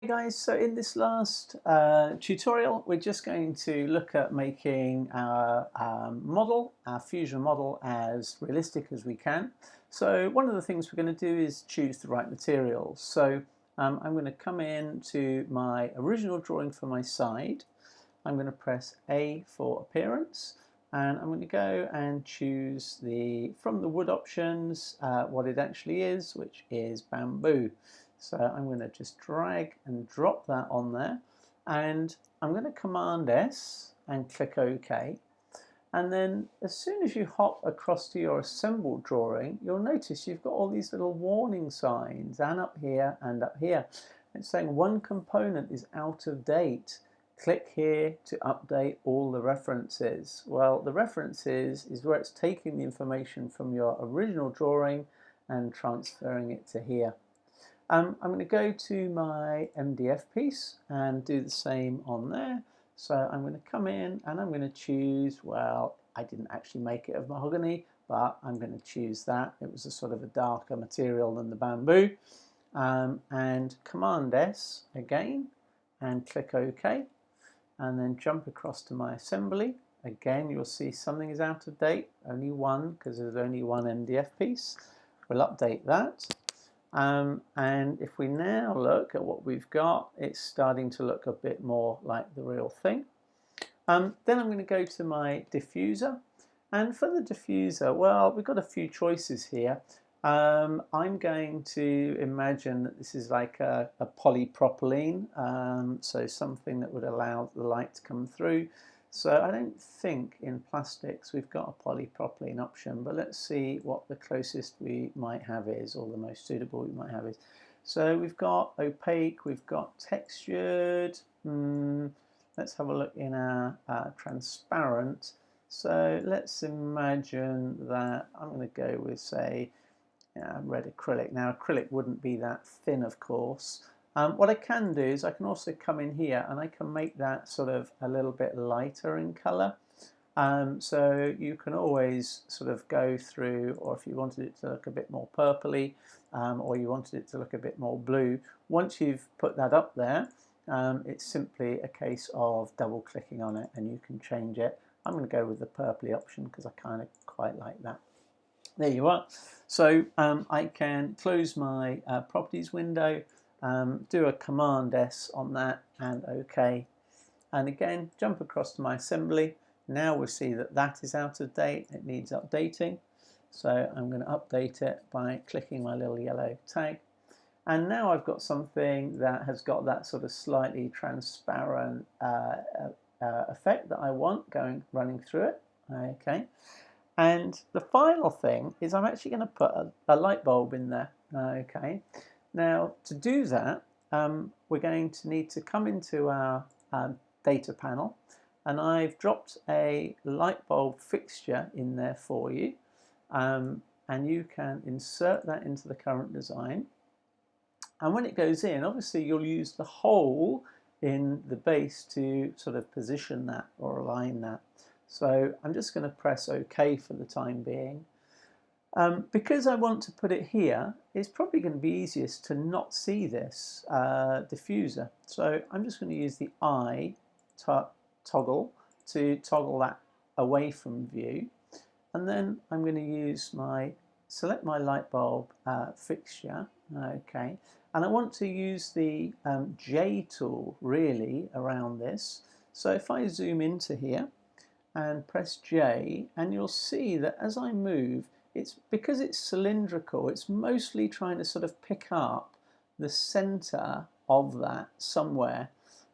Hey guys, so in this last tutorial we're just going to look at making our model, our fusion model, as realistic as we can. So one of the things we're going to do is choose the right materials. So I'm going to come in to my original drawing for my side. I'm going to press A for appearance, and I'm going to go and choose from the wood options what it actually is, which is bamboo. So I'm going to just drag and drop that on there, and I'm going to Command S and click OK. And then as soon as you hop across to your assembled drawing, you'll notice you've got all these little warning signs, and up here and up here. It's saying one component is out of date. Click here to update all the references. Well, the references is where it's taking the information from your original drawing and transferring it to here. I'm going to go to my MDF piece and do the same on there. So I'm going to come in and I'm going to choose, well, I didn't actually make it of mahogany, but I'm going to choose that. It was a sort of a darker material than the bamboo. And Command S again and click OK. And then jump across to my assembly. Again, you'll see something is out of date, only one, because there's only one MDF piece. We'll update that. And if we now look at what we've got, it's starting to look a bit more like the real thing. Then I'm going to go to my diffuser, and for the diffuser, well, we've got a few choices here. I'm going to imagine that this is like a polypropylene, so something that would allow the light to come through. So I don't think in plastics we've got a polypropylene option, but let's see what the closest we might have is, or the most suitable we might have is. So we've got opaque, we've got textured. Let's have a look in our transparent. So let's imagine that I'm going to go with, say, red acrylic. Now acrylic wouldn't be that thin, of course. What I can do is I can also come in here and I can make that sort of a little bit lighter in colour. So you can always sort of go through, or if you wanted it to look a bit more purpley, or you wanted it to look a bit more blue, once you've put that up there, it's simply a case of double clicking on it and you can change it. I'm going to go with the purpley option because I kind of quite like that. There you are. So I can close my properties window, do a Command S on that and OK. And again, jump across to my assembly. Now we'll see that that is out of date. It needs updating. So I'm going to update it by clicking my little yellow tag. And now I've got something that has got that sort of slightly transparent effect that I want running through it. Okay. And the final thing is I'm actually going to put a light bulb in there. Okay. Now to do that, we're going to need to come into our data panel, and I've dropped a light bulb fixture in there for you, and you can insert that into the current design. And when it goes in, obviously you'll use the hole in the base to sort of position that or align that. So I'm just going to press OK for the time being. Because I want to put it here, it's probably going to be easiest to not see this diffuser. So I'm just going to use the I toggle to toggle that away from view. And then I'm going to select my light bulb fixture. Okay. And I want to use the J tool really around this. So if I zoom into here and press J, and you'll see that as I move, because it's cylindrical, it's mostly trying to sort of pick up the center of that somewhere.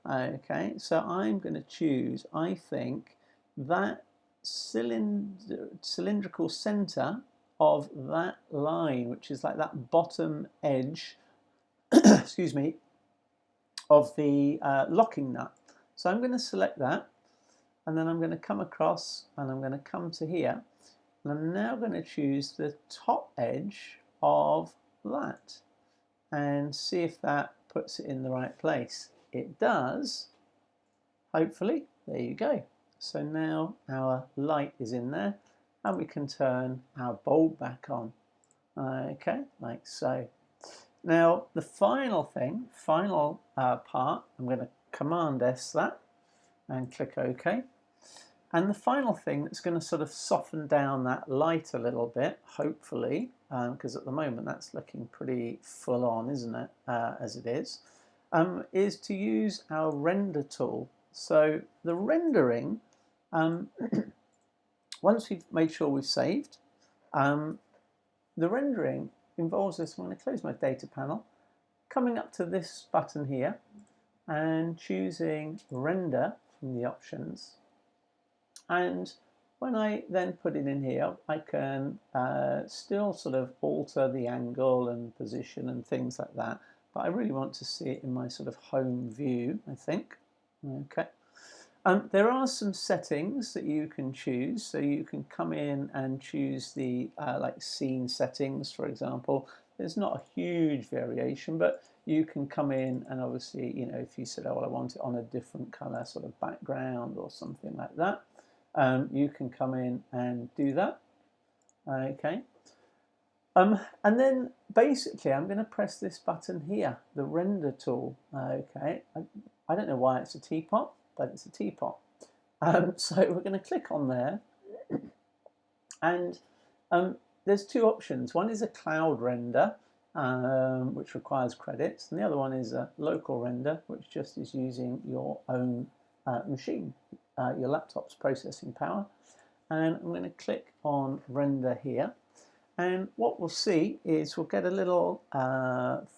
Okay, so I'm going to choose, I think, that cylindrical center of that line, which is like that bottom edge excuse me, of the locking nut. So I'm going to select that, and then I'm going to come across and I'm going to come to here, and I'm now going to choose the top edge of that and see if that puts it in the right place. It does, hopefully. There you go. So now our light is in there and we can turn our bulb back on. Okay, like so. Now the final thing, part, I'm going to Command S that and click OK. And the final thing that's going to sort of soften down that light a little bit, hopefully, because at the moment that's looking pretty full on, isn't it, as it is to use our render tool. So the rendering, once we've made sure we've saved, the rendering involves this. I'm going to close my data panel, coming up to this button here and choosing render from the options. And when I then put it in here, I can still sort of alter the angle and position and things like that. But I really want to see it in my sort of home view, I think. Okay. There are some settings that you can choose. So you can come in and choose the like scene settings, for example. There's not a huge variation, but you can come in and obviously, you know, if you said, oh, well, I want it on a different color sort of background or something like that, you can come in and do that. Okay. And then basically I'm going to press this button here, the render tool. Okay. I don't know why it's a teapot, but it's a teapot. So we're going to click on there, and there's two options. One is a cloud render, which requires credits, and the other one is a local render, which just is using your own machine, your laptop's processing power. And I'm going to click on render here, and what we'll see is we'll get a little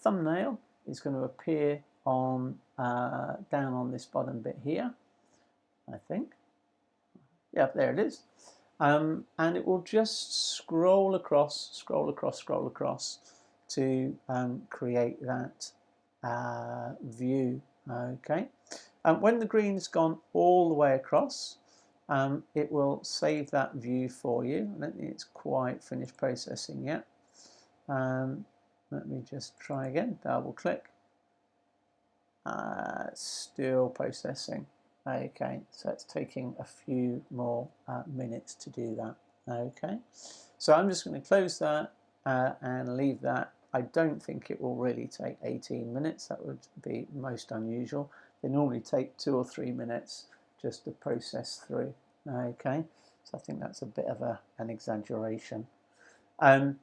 thumbnail is going to appear on down on this bottom bit here, I think. Yeah, there it is. And it will just scroll across to create that view. Okay. When the green's gone all the way across, it will save that view for you. I don't think it's quite finished processing yet. Let me just try again. Double click. Still processing. Okay, so it's taking a few more minutes to do that. Okay, so I'm just going to close that and leave that. I don't think it will really take 18 minutes. That would be most unusual. They normally take 2 or 3 minutes just to process through. Okay, so I think that's a bit of an exaggeration. And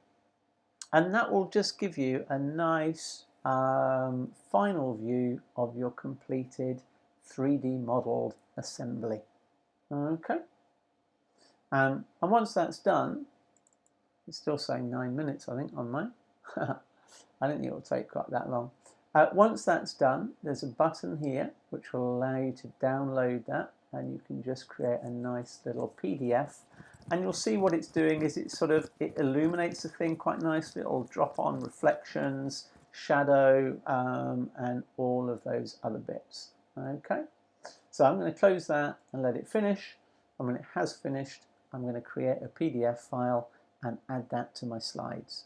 that will just give you a nice final view of your completed 3D modeled assembly. Okay, and once that's done, it's still saying 9 minutes, I think, on mine. I don't think it will take quite that long. Once that's done, there's a button here which will allow you to download that, and you can just create a nice little PDF. And you'll see what it's doing is it illuminates the thing quite nicely. It'll drop on reflections, shadow, and all of those other bits. Okay, so I'm going to close that and let it finish. And when it has finished, I'm going to create a PDF file and add that to my slides.